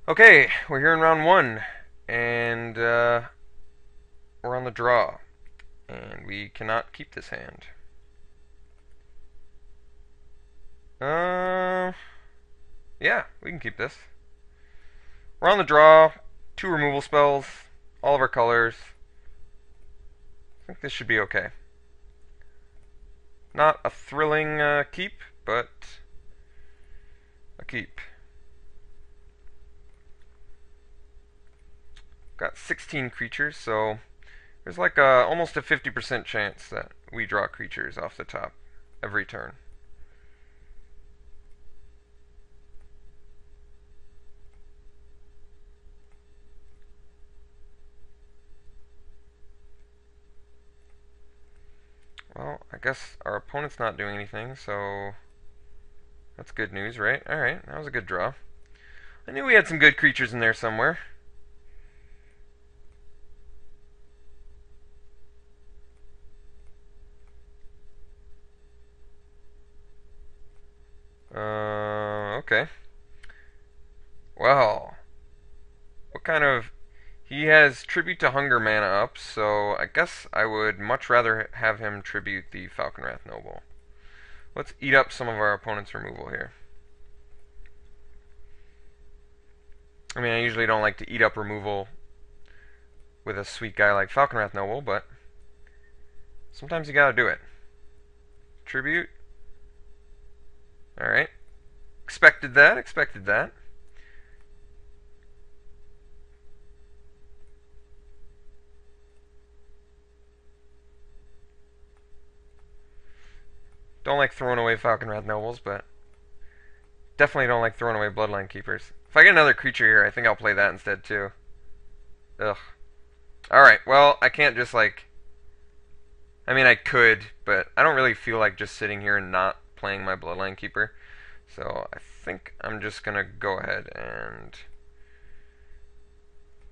Okay, we're here in round one, and we're on the draw, and we cannot keep this hand. Uh, yeah, we can keep this. We're on the draw, two removal spells, all of our colors. I think this should be okay. Not a thrilling keep, but a keep. Got 16 creatures, so there's like almost a 50% chance that we draw creatures off the top every turn. Well, I guess our opponent's not doing anything, so that's good news, right? Alright, that was a good draw. I knew we had some good creatures in there somewhere. Okay. Well, what kind of... He has Tribute to Hunger mana up, so I guess I would much rather have him tribute the Falconwrath Noble. Let's eat up some of our opponent's removal here. I mean, I usually don't like to eat up removal with a sweet guy like Falconwrath Noble, but sometimes you gotta do it. Tribute. Alright. Expected that, expected that. Don't like throwing away Falconwrath Nobles, but definitely don't like throwing away Bloodline Keepers. If I get another creature here, I think I'll play that instead too. Ugh. Alright, well, I can't just like... I mean, I could, but I don't really feel like just sitting here and not playing my Bloodline Keeper. So I think I'm just gonna go ahead and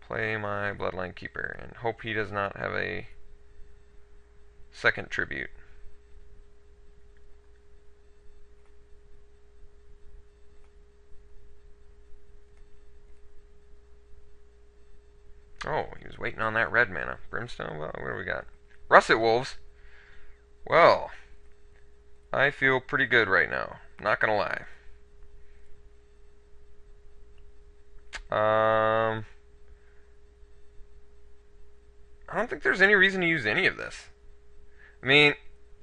play my Bloodline Keeper and hope he does not have a second tribute. Oh, he was waiting on that red mana. Brimstone? Well, what do we got? Russet Wolves? Well, I feel pretty good right now. Not gonna lie. I don't think there's any reason to use any of this. I mean,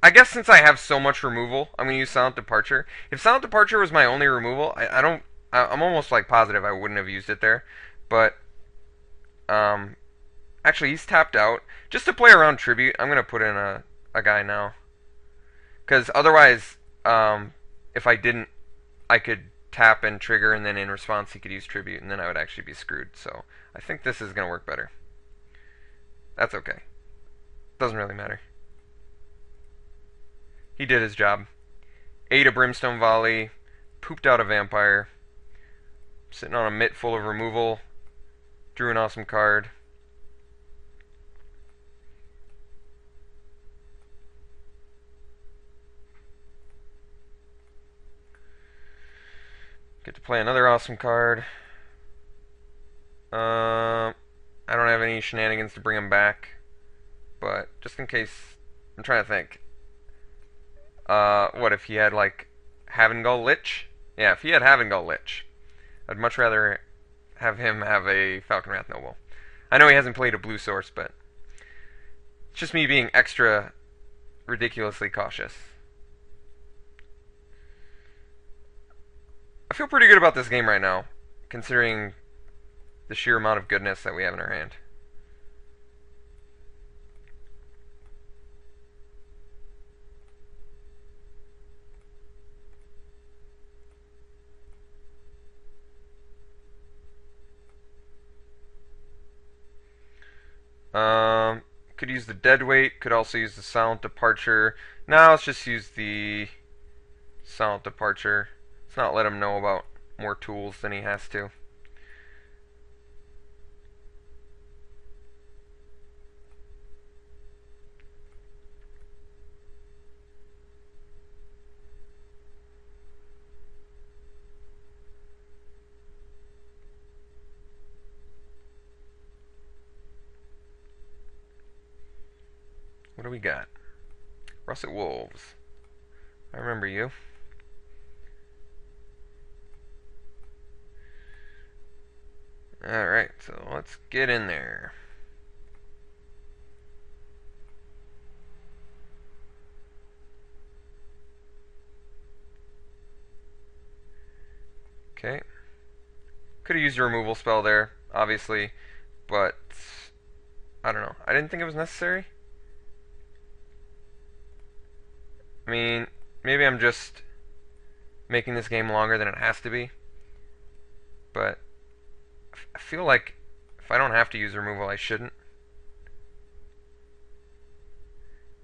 I guess since I have so much removal, I'm gonna use Silent Departure. If Silent Departure was my only removal, I don't. I'm almost like positive I wouldn't have used it there. But um, actually, he's tapped out. Just to play around Tribute, I'm gonna put in a guy now. Because otherwise, if I didn't, I could tap and trigger, and then in response he could use Tribute, and then I would actually be screwed. So I think this is gonna work better. That's okay. Doesn't really matter. He did his job. Ate a Brimstone Volley, pooped out a Vampire, sitting on a mitt full of removal, drew an awesome card. Get to play another awesome card. I don't have any shenanigans to bring him back, but just in case, I'm trying to think. What if he had like Havengull Lich? Yeah, if he had Havengull Lich, I'd much rather have him have a Falconwrath Noble. I know he hasn't played a blue source, but it's just me being extra ridiculously cautious. I feel pretty good about this game right now, considering the sheer amount of goodness that we have in our hand. Could use the Deadweight, could also use the Silent Departure. Now let's just use the Silent Departure. Let's not let him know about more tools than he has to. What do we got? Russet Wolves. I remember you. Alright, so let's get in there. Okay. Could have used a removal spell there, obviously, but I don't know. I didn't think it was necessary. I mean, maybe I'm just making this game longer than it has to be, but I feel like if I don't have to use removal, I shouldn't.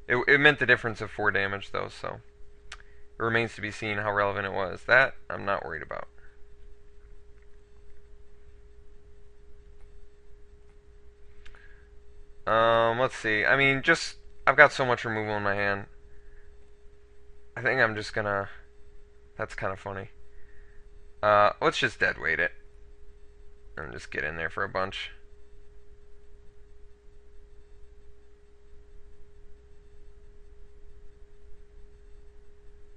It meant the difference of 4 damage, though, so it remains to be seen how relevant it was. That, I'm not worried about. Let's see. I mean, I've got so much removal in my hand. I think I'm just gonna... That's kind of funny. Let's just deadweight it. And just get in there for a bunch.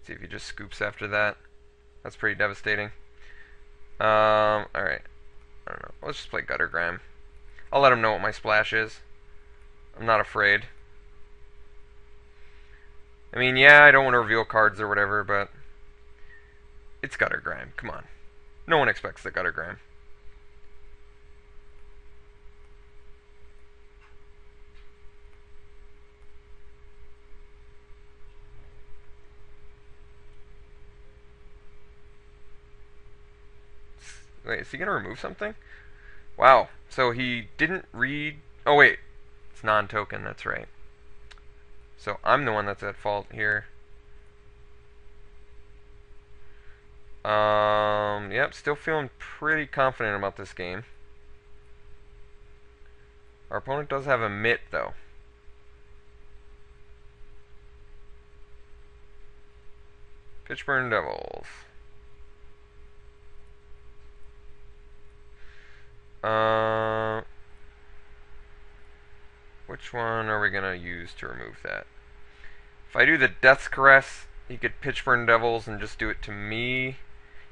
See if he just scoops after that. That's pretty devastating. Alright. I don't know. Let's just play Gutter Grime. I'll let him know what my splash is. I'm not afraid. I mean, yeah, I don't want to reveal cards or whatever, but it's Gutter Grime. Come on. No one expects the Gutter Grime. Wait, is he gonna remove something? Wow. So he didn't read... Oh, wait. It's non-token, that's right. So I'm the one that's at fault here. Yep, still feeling pretty confident about this game. Our opponent does have a mitt, though. Pitchburn Devils. Which one are we gonna use to remove that? If I do the Death's Caress, he could Pitchburn Devils and just do it to me.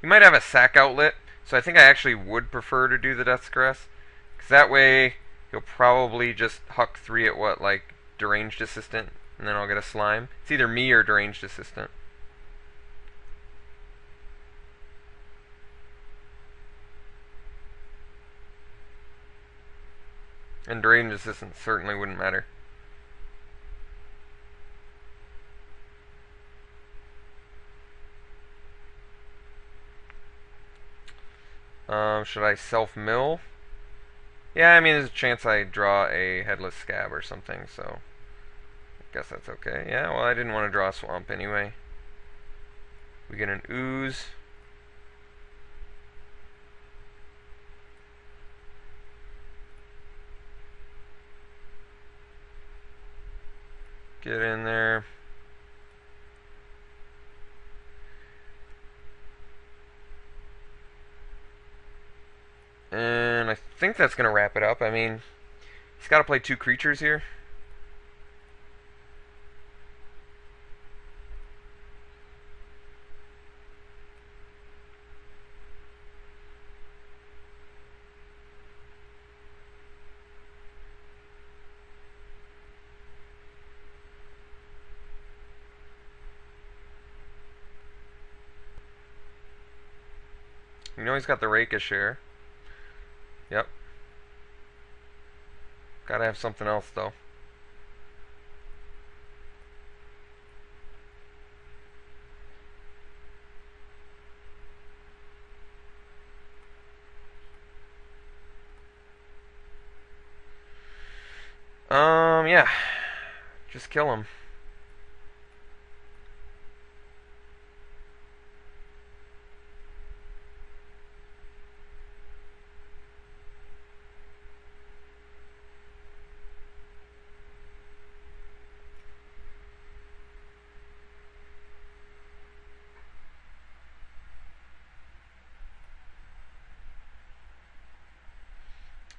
He might have a sack outlet, so I think I actually would prefer to do the Death's Caress. Because that way, he'll probably just huck 3 at what, like, Deranged Assistant, and then I'll get a Slime. It's either me or Deranged Assistant. And Deranged Assistant certainly wouldn't matter. Should I self-mill? Yeah, I mean, there's a chance I draw a Headless Scab or something, so I guess that's okay. Yeah, well, I didn't want to draw a Swamp anyway. We get an Ooze. Get in there. And I think that's going to wrap it up. I mean, he's got to play 2 creatures here. You know he's got the Rakish here. Yep. Gotta have something else, though. Yeah. Just kill him.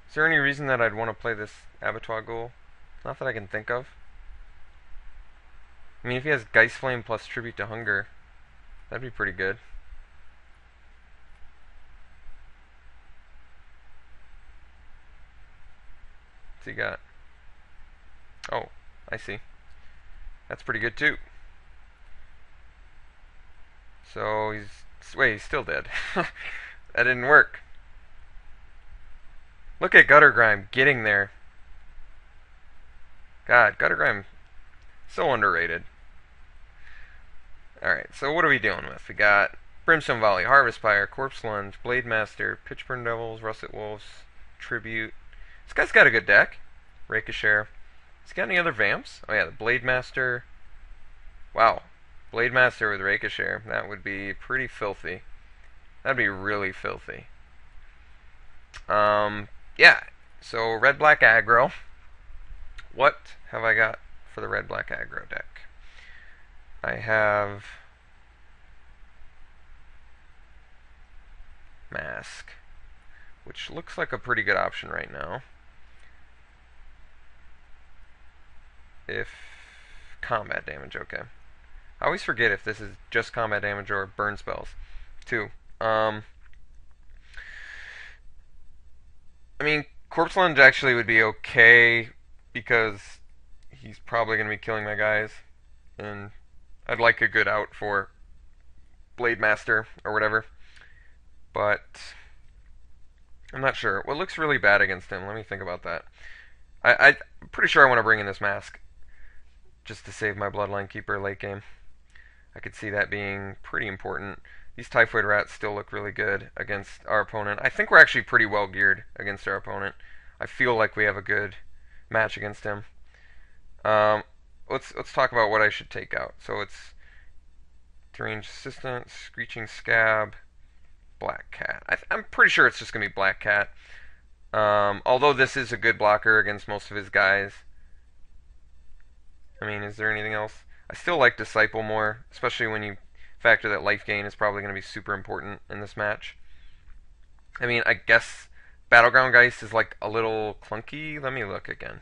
Is there any reason that I'd want to play this Abattoir Ghoul? Not that I can think of. I mean, if he has Geist Flame plus Tribute to Hunger, that'd be pretty good. What's he got? Oh, I see. That's pretty good too. So wait, he's still dead. That didn't work. Look at Gutter Grime getting there. God, Gutter Grime, so underrated. Alright, so what are we dealing with? We got Brimstone Volley, Harvest Fire, Corpse Lunge, Blade Master, Pitchburn Devils, Russet Wolves, Tribute. This guy's got a good deck. Ricochet. He's got any other Vamps? Oh yeah, the Blade Master. Wow. Blade Master with Ricochet. That would be pretty filthy. That'd be really filthy. Yeah. So red-black aggro. What have I got for the red-black aggro deck? I have Mask, which looks like a pretty good option right now. If combat damage, okay. I always forget if this is just combat damage or burn spells, too. I mean, Corpse Lunge actually would be okay because he's probably going to be killing my guys, and I'd like a good out for Blade Master or whatever, but I'm not sure. What looks really bad against him? Let me think about that. I'm pretty sure I want to bring in this Mask just to save my Bloodline Keeper late game. I could see that being pretty important. These Typhoid Rats still look really good against our opponent. I think we're actually pretty well geared against our opponent. I feel like we have a good match against him. Let's talk about what I should take out. So it's Deranged Assistant, Screeching Scab, Black Cat. I'm pretty sure it's just going to be Black Cat. Although this is a good blocker against most of his guys. I mean, is there anything else? I still like Disciple more, especially when you factor that life gain is probably going to be super important in this match. I mean, I guess Battleground Geist is like a little clunky. Let me look again.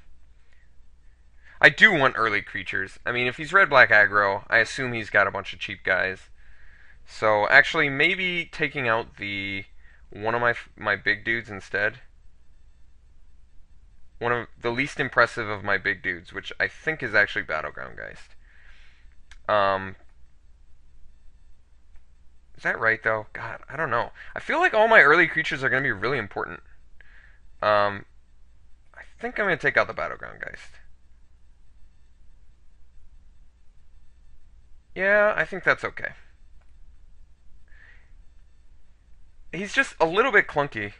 I do want early creatures. I mean, if he's red-black aggro, I assume he's got a bunch of cheap guys. So actually, maybe taking out one of my big dudes instead. One of the least impressive of my big dudes, which I think is actually Battleground Geist. Is that right though? God, I don't know. I feel like all my early creatures are going to be really important. I think I'm going to take out the Battleground Geist. Yeah, I think that's okay. He's just a little bit clunky.